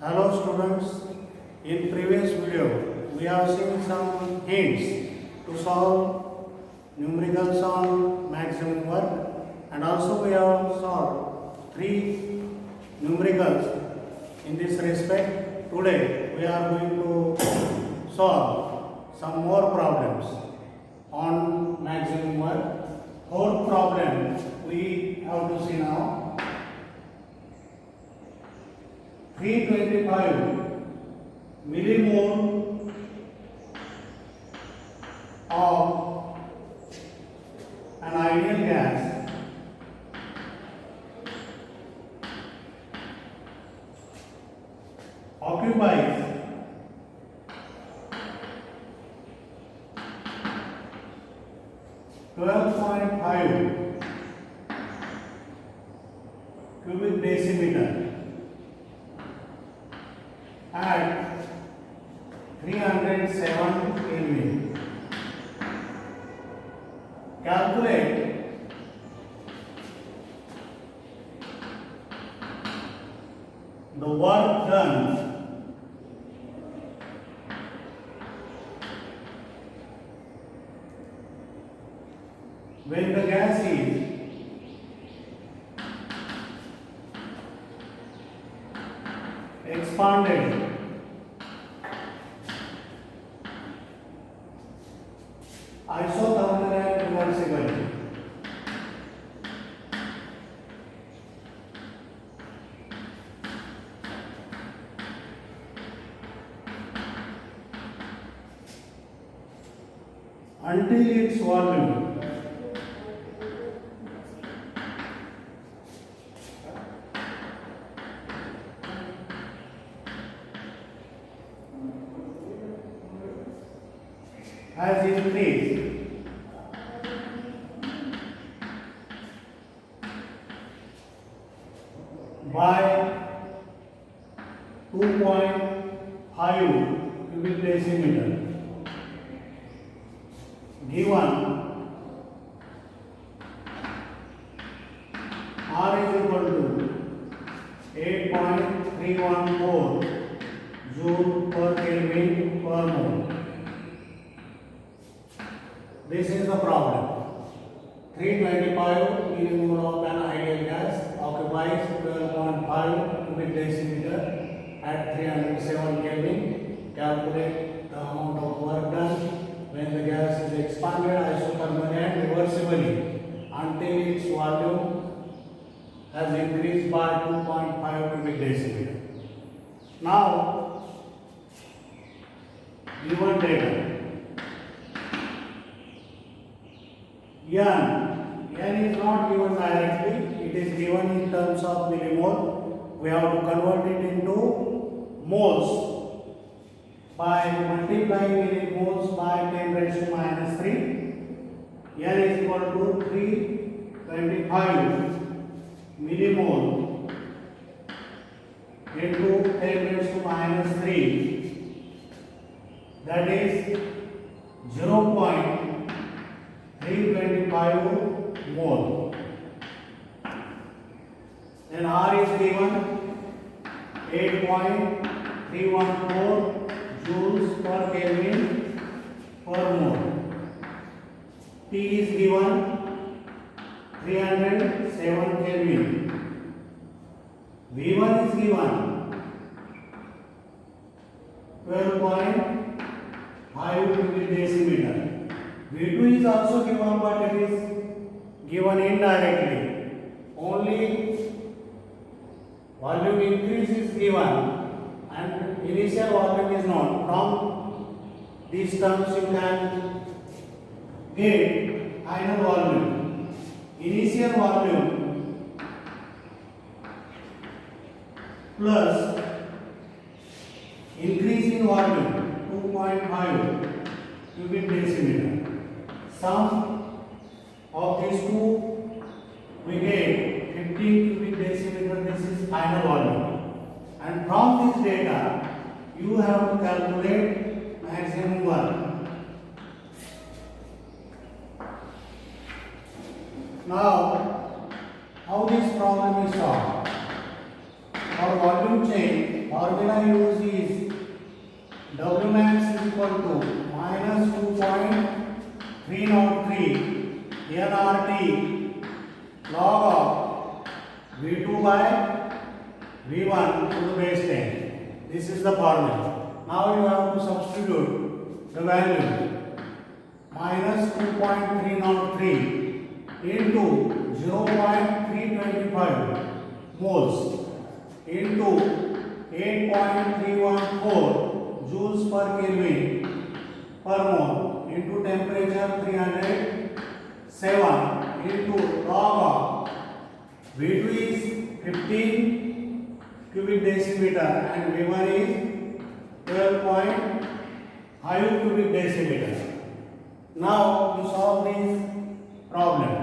Hello students, in previous video we have seen some hints to solve numericals on maximum work, and also we have solved three numericals in this respect. Today we are going to solve some more problems on maximum work. Fourth problem we have to see now. 325 millimole of an ideal gas occupies 12.5 cubic decimeter at 307 Kelvin. Calculate the work done when the gas is expanded isothermal and reversible. Until its volume has increased by 2.5 cubic decimeter. Given R is equal to 8.314 joule per Kelvin per mole. This is the problem. 325 millimole of an ideal gas occupies 12.5 cubic decimeter at 307 Kelvin. Calculate the amount of work done when the gas is expanded isothermally and reversibly until its volume has increased by 2.5 cubic decimeter. Now, given data. N is not given directly, it is given in terms of millimole. We have to convert it into moles by multiplying millimoles by 10 raised to minus 3. N is equal to 325 millimole into 10 raised to minus 3, that is 0.325 mole. Then R is given 8.314 joules per Kelvin per mole. T is given 307 Kelvin. V1 is given 12.5 cubic decimeter. V2 is also given, but it is given indirectly. Only volume increase is given and initial volume is known. From these terms you can get final volume. Initial volume plus increase in volume 2.5 cubic decimeter. Sum of these two we get 15 cubic decimeter. This is final volume, and from this data you have to calculate maximum work. Now, how this problem is solved? For volume change, formula formula used is W max is equal to minus 2.303 nRT log of V2 by V1 to the base 10. This is the formula. Now you have to substitute the value minus 2.303 into 0.325 moles into 8.314 joules per Kelvin per mole into temperature 307 into log of V2 is 15 cubic decimeter and V1 is 12.5 cubic decimeter. Now you solve this problem.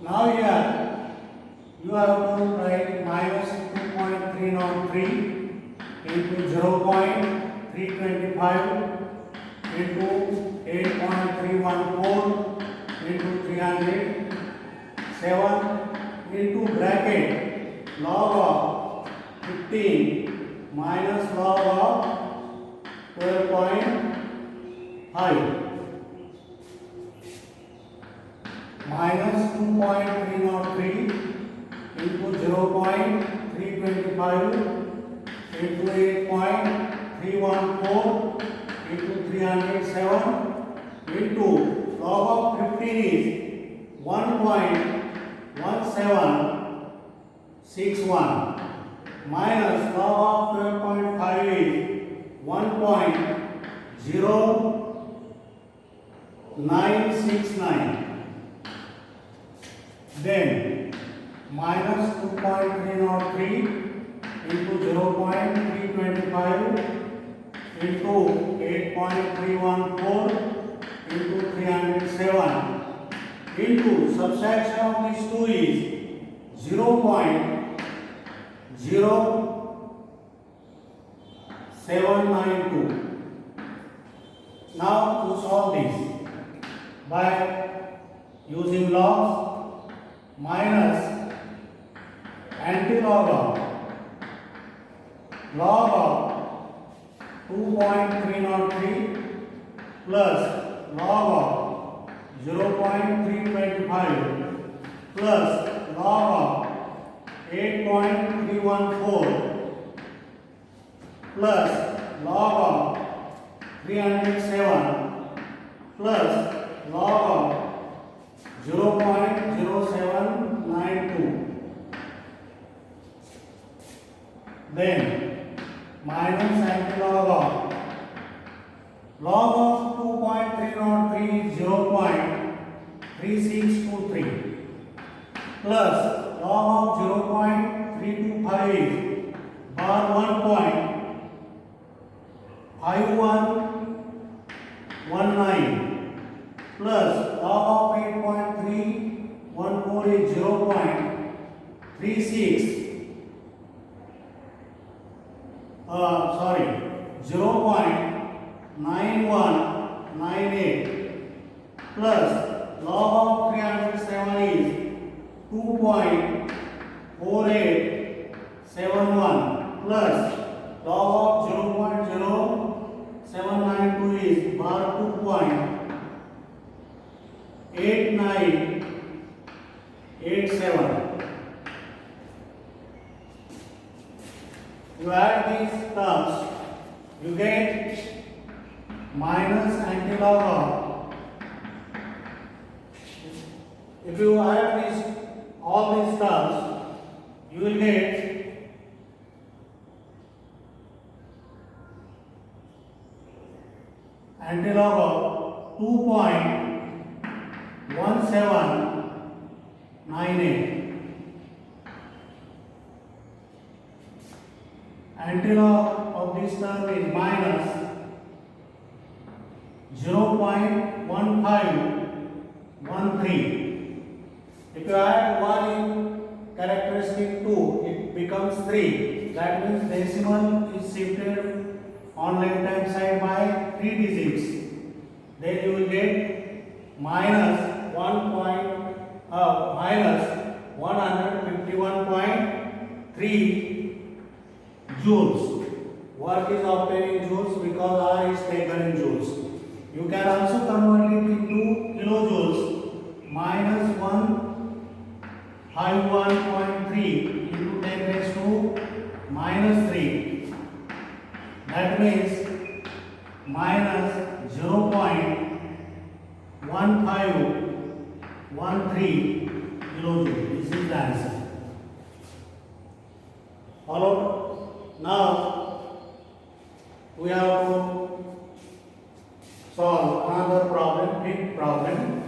Now here you have to write minus 2.303 into 0.325 into 8.314 into 307 into bracket log of 15 minus log of 12.5 minus 2.303 into 0.325 into 8.314 into 307 into log of 15 is 1.1761 minus log of 12.5 is 1.0969. Then minus 2.303 into 0.325 into 8.314 into 307 into subtraction of these two is 0.0792. Now to solve this by using logs minus antilog of 2.303 plus log of 0.325 plus log of 8.314 plus log of 307 plus log of 0.0792. Then minus antilog of 2.303 is 0.3623 plus log of 0.325 is bar 1.5119 plus log of 8.314 is 0.9198 plus log of 307 is 2.4871 plus log of 0.0792 is bar 2.8987. You add these terms, you get minus antilog of, if you add all these terms, you will get antilog of 2.1798. Antilog of this term is minus 0.1513. If you add 1 in characteristic 2, it becomes 3. That means decimal is shifted on left hand side by 3 digits. Then you will get minus 151.3 joules. Work is obtained in joules because R is taken in joules. You can also convert it into kilojoules. Minus 151.3 into 10 raised to minus 3. That means minus 0.1513 kilojoules. This is the answer. Followed. Now we have to solve another problem, big problem.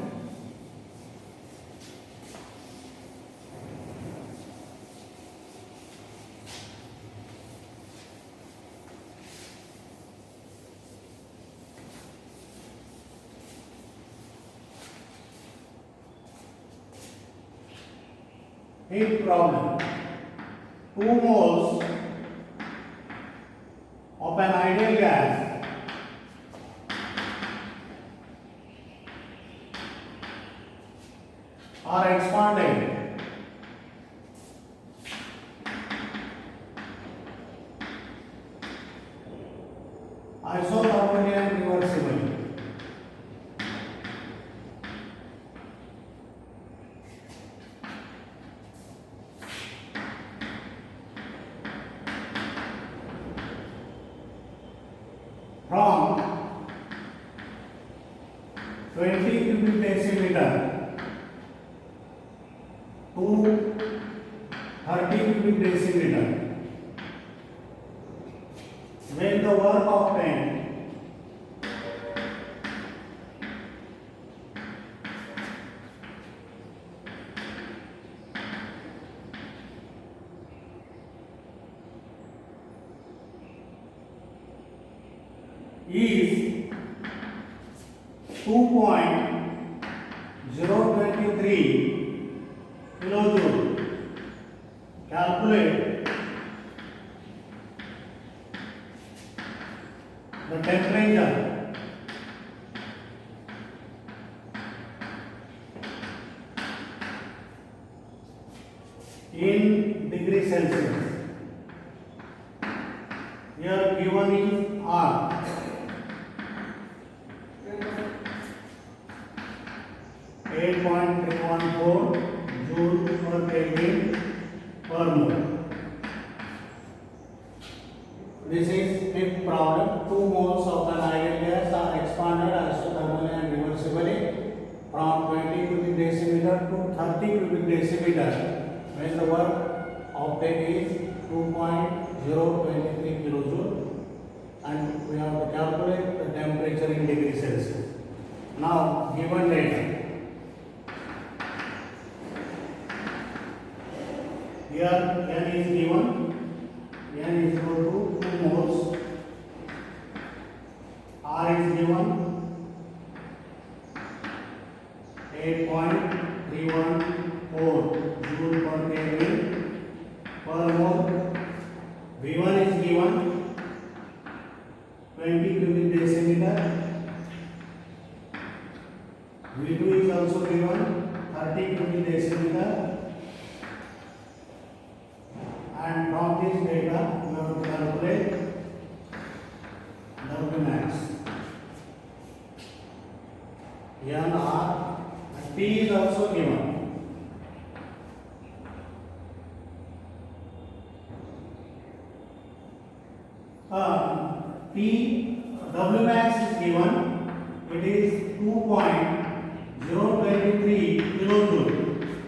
Big problem. 2 moles of an ideal gas are expanded isothermally and reversibly. From 20 cubic decimeter to 30 cubic decimeter. When the work obtained is 2.023 kilojoule. Calculate the temperature in degree Celsius. Here given is R. 8.314 joule per Kelvin per mole. This is fifth problem. 2 moles of an ideal gas are expanded isothermally and reversibly from 20 cubic decimeter to 30 cubic decimeter when the work obtained is 2.023 kilojoule, and we have to calculate the temperature in degree Celsius. Now given data. Here N is given. N is equal to 2 moles. R is given 8.314 joule per Kelvin per mole. V1 is given 20 cubic decimeter. V2 is also given 30 cubic decimeter. And from this data, we have to calculate W max. N, R, and T is also given. T, W max is given. It is 2.023 kilojoule.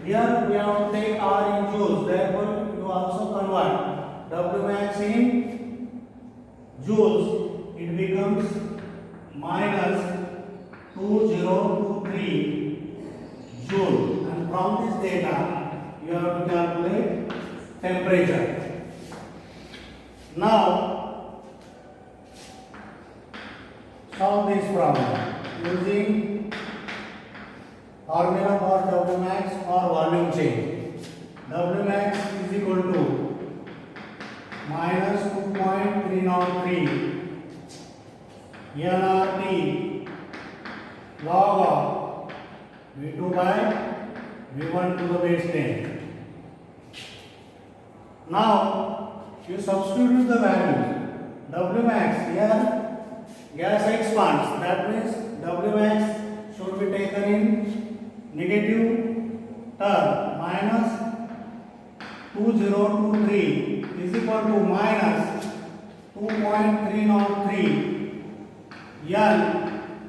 Here we have to take R in joules. Therefore, also convert W max in joules. It becomes minus 2023 joule, and from this data you have to calculate temperature. Now solve this problem using formula for W max or volume change. W max is equal to minus 2.303 nRT log of V2 by V1 to the base 10. Now you substitute the value. W max, here gas expands, that means W max should be taken in negative term, minus 2023 is equal to minus 2.303 N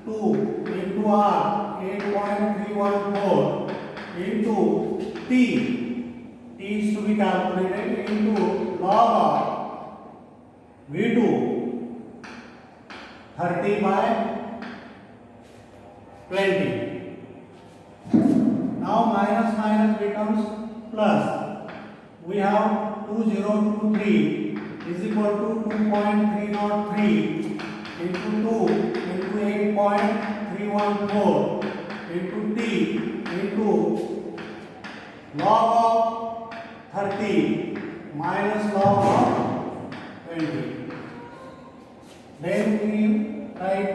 2 into R 8.314 into T is to be calculated into log of V2 30 by 20. Now minus minus becomes plus. We have 2023 is equal to 2.303 into 2 into 8.314 into T into log of 30 minus log of 20. Then we write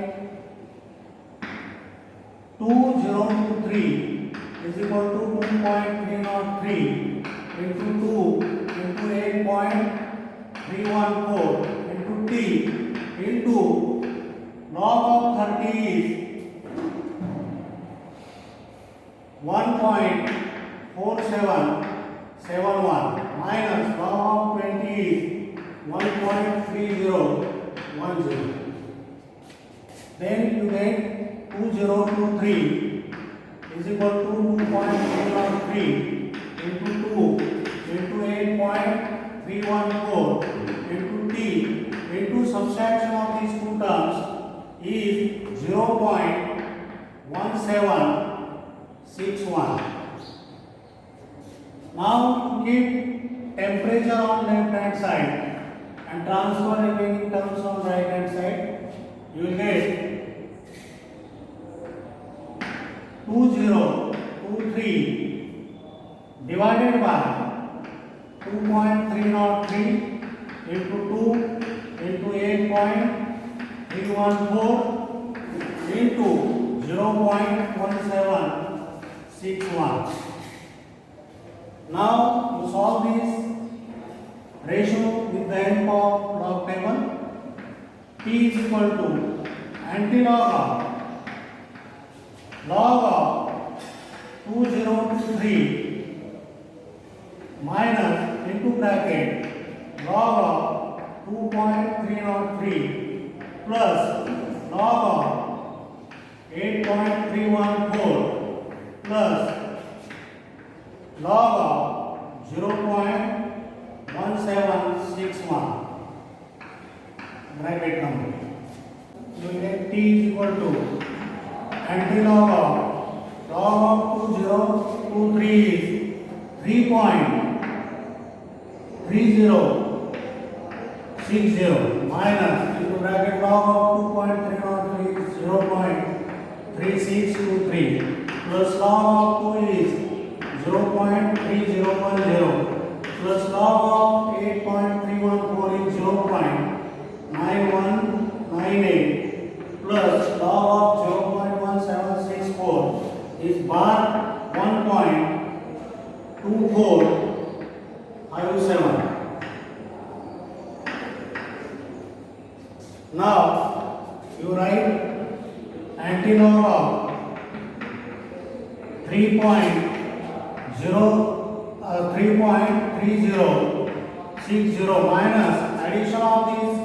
2023 is equal to 2.303 into 2 into 8.314 into T into log of 30 is 1.4771 minus log of 20 is 1.3010. Then you get 2023 is equal to 2.303 into 2 into 8.314 into T into subtraction of these two terms is 0.1761. Now keep temperature on left hand side and transfer remaining terms on right hand side. You will get 2023 divided by 2.303 into 2 into 8.314 into 0.1761. Now you solve this ratio with the help of log table. P is equal to antilog of 2023 minus into bracket log of 2.303 plus log of 8.314 plus log of 0.1761 bracket number. You will get T is equal to antilog of log of 2023 is 3.3060 minus into bracket log of 2.303 is 0.3623 plus log of 2 is 0.3010 plus log of 8.314 is 0.9198 plus log of 0.1764 is bar 1.2457. Now you write antilog of 3.3060 minus addition of these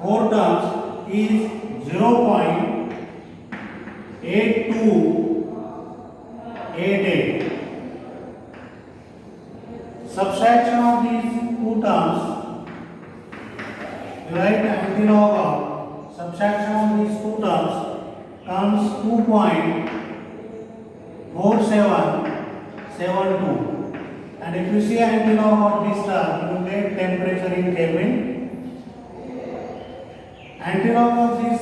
four terms is 0.8288. Subtraction of these two terms, you write antilog of subtraction of these two terms comes 2.4772. And if you see antilog of this term, you get temperature in Kelvin. Antilog of this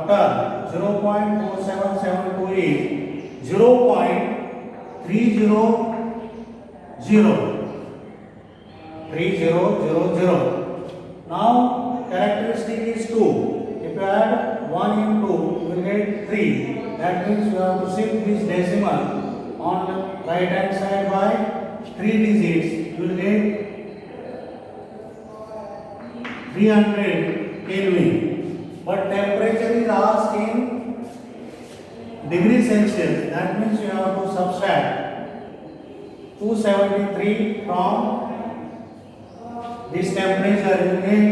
term 0.4772 is 0.300. Now characteristic is 2. If you add 1 into 2, you will get 3. That means you have to shift this decimal on the right hand side by 3 digits. You will get 300 Kelvin, but temperature is asked in degree Celsius. That means you have to subtract 273 from this temperature. You get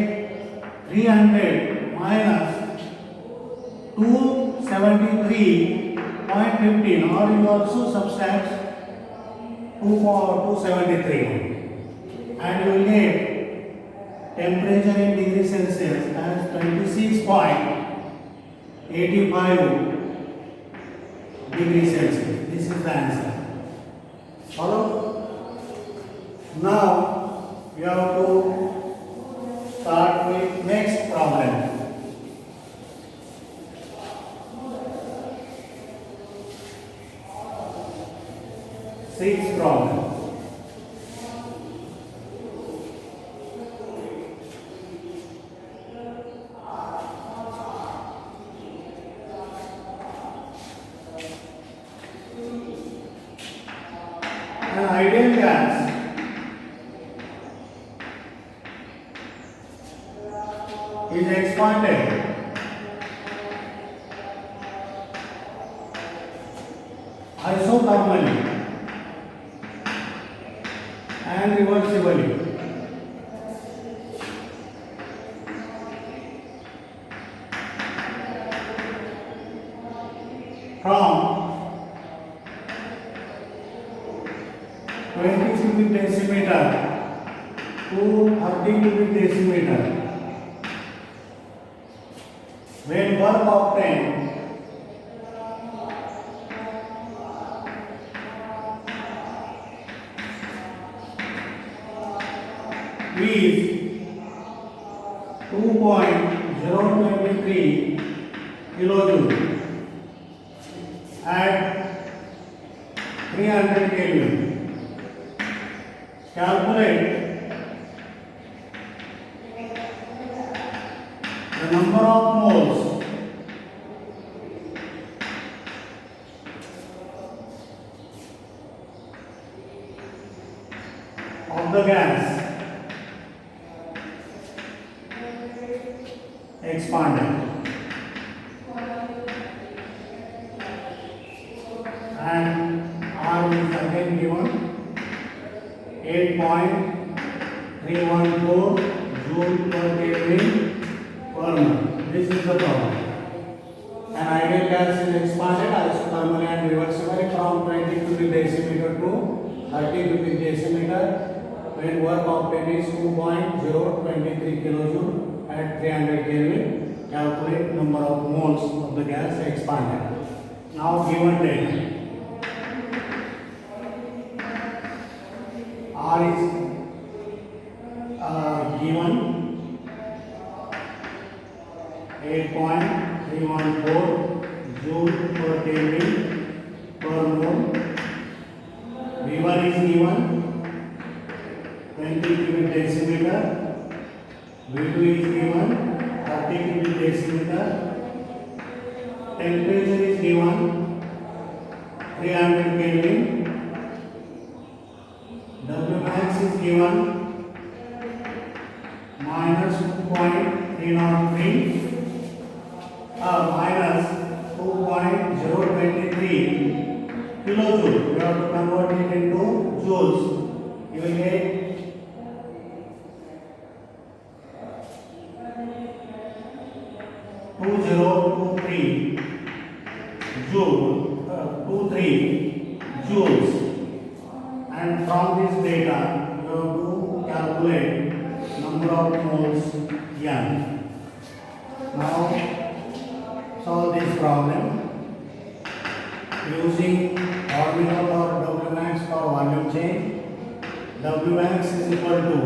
300 minus 273.15, or you also subtract 273, and you will get temperature in degree Celsius as 26.85 degrees Celsius. This is the answer. Follow? Now you have to start with next problem. Sixth problem. An ideal gas is expanded isothermally and reversibly from 20 cubic decimeter to 30 cubic decimeter. When work obtained is 2.023 kilojoule at 300 Kelvin. Calculate the number of moles of the gas expanded, and R is again given 8.314 joule per Kelvin per mole. This is the problem. An ideal gas is expanded isothermally and reversibly from 20 cubic decimeter to 30 cubic decimeter when work obtained is 2.023 kilojoule at 300 Kelvin. Calculate number of moles of the gas expanded. Now given data. R is given 8.314 joule per Kelvin per mole. V1 is given 20 cubic decimeter. V2 is given 30 cubic decimeter. Temperature is given 300 Kelvin. Wmax is given minus 2.303 minus 2.023 kilojoule. You have to convert it into joules. You will get 2023 joules. And from this data, you have to calculate number of moles N. Now, solve this problem using formula for Wmax for volume change. Wmax is equal to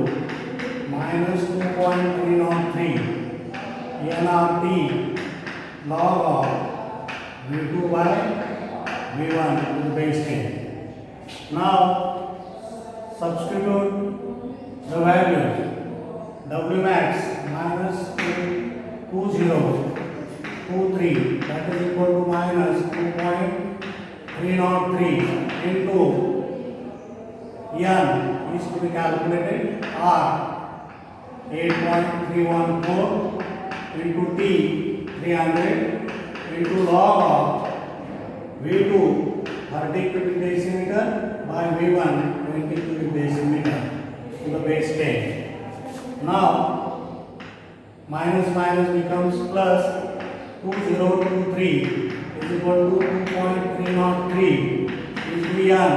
minus 2.303 nRT log of V2 by V1 to the base 10. Now, substitute the values. Wmax minus 2023, that is equal to minus 2.303 into N is to be calculated R 8.314 into T 300 into log of V2 30 cubic decimeter by V1 20 cubic decimeter to the base 10. Now minus minus becomes plus 2023 is equal to 2.303 into N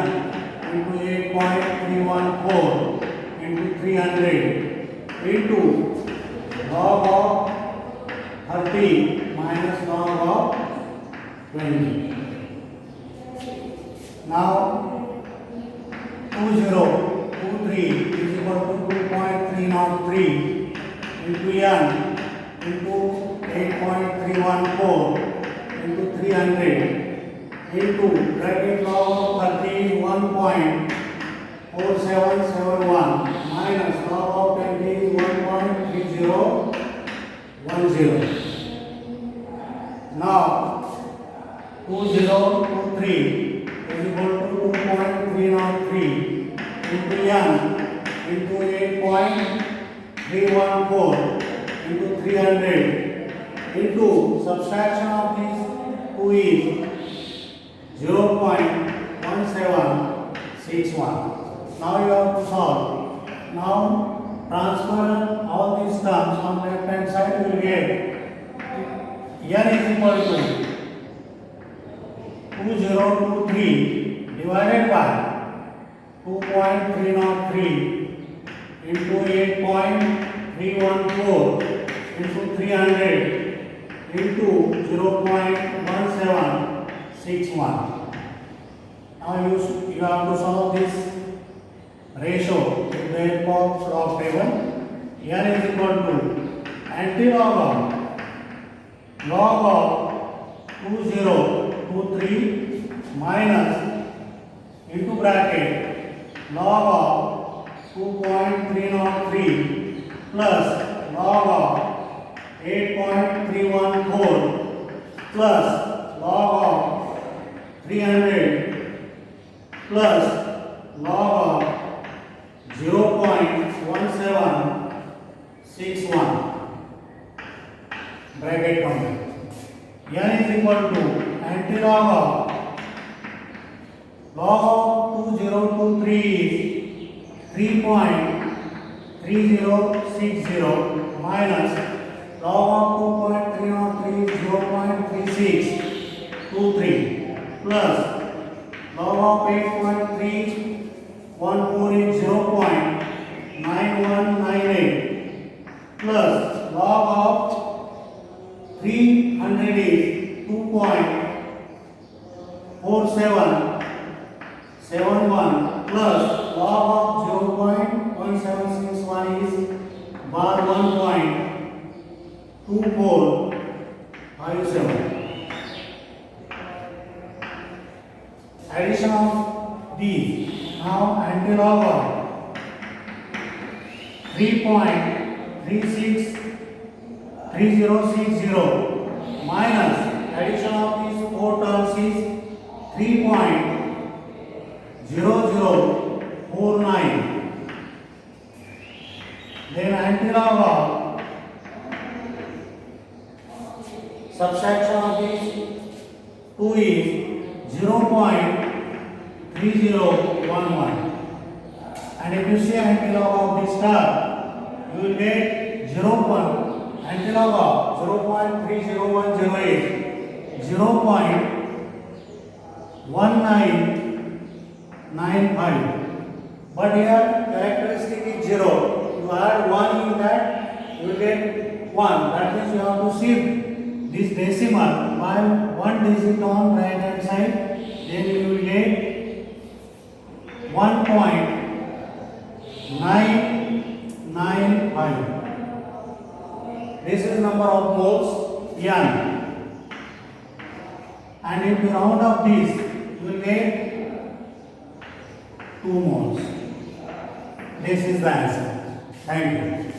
into 8.314 into 300 into log of 30 minus log of 20. Now 2023 is equal to 2.303 into N into 8.314 into 300 into bracket log of 30 is 1.4771 minus log of 20 is 1.3010. Now 2023 is equal to 2.303 into N into 8.314 into 300 into subtraction of these two is 0.1761. Now you have to solve. Now transfer all these terms on left hand side. You will get N is equal to 2023 divided by 2.303 into 8.314 into 300 into 0.1761. Now you have to solve this ratio with the help of log table. N is equal to antilog of 2023 minus into bracket log of 2.303 plus log of 8.314 plus log of 300 plus log of 0.1761 bracket complete. N is equal to antilog of log of 2023 is 3.3060 minus log of 2.303 is 0.3623 plus log of 8.314 is 0.9198 plus log of 300 is 2.4771 plus log of 0.1761 is bar 1.2457. Addition of these. Now antilog of 3.3060 minus addition of these four terms is 3.0049. Then antilog of subtraction of these two is 0.3011. And if you see antilog of this term, you will get 0. Antilog of 0.3010 is 0.1995. But here characteristic is 0. You add 1 in that, you will get 1. That means you have to shift this decimal by 1 digit on right hand side. Then you will get 1.995. This is number of moles N. And if you round up this, you will get 2 moles. This is the answer. Thank you.